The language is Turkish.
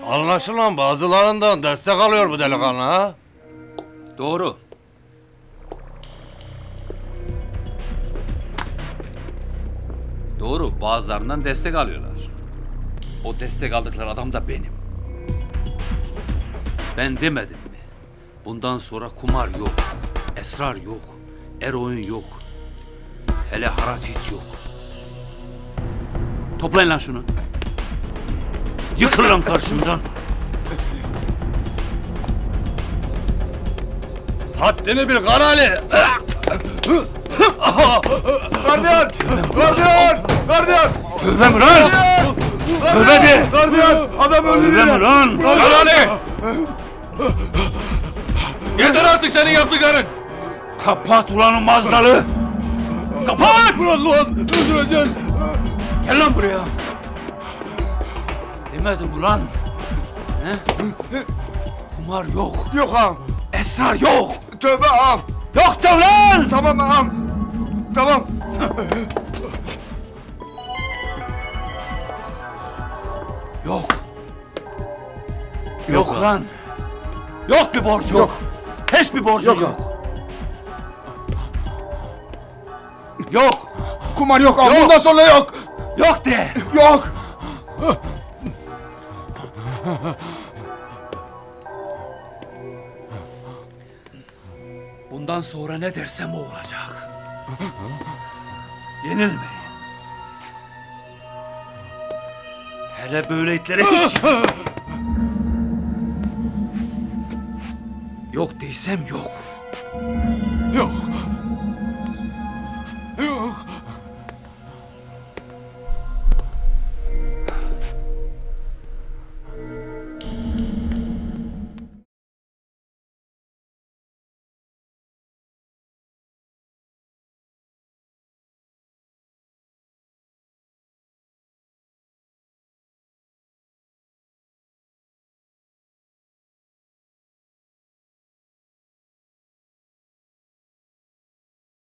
Anlaşılan bazılarından destek alıyor bu delikanlı ha? Doğru. Doğru, bazılarından destek alıyorlar. O destek aldıkları adam da benim. Ben demedim mi? Bundan sonra kumar yok, esrar yok, eroin yok. Hele haraç hiç yok. Toplayın lan şunu. Yıkıl lan karşımdan. Haddini bil Karali! Gardiyan! Gardiyan! Gardiyan! Tövbe mi lan? Tövbe de! Gardiyan! Adam Tövbe öldürüyor! mi lan? Karali! Yeter artık senin yaptıkların! Kapat ulan o mazdalı! Kapat! Bırak ulan! Öldüreceksin! Gel lan buraya! Demedim ulan! He? Kumar yok, Yok ağam! esrar yok! Tövbe ağam! Yok da lan! Tamam ağam! Tamam! Yok! Yok lan! Yok bir borcu yok! Hiçbir borcun yok! Yok! Kumar yok ağam! Bundan sonra yok! Yok de! Yok! Bundan sonra ne dersem o olacak. Yenilmeyin. Hele böyle itlere hiç... Yok değilsem yok. Yok!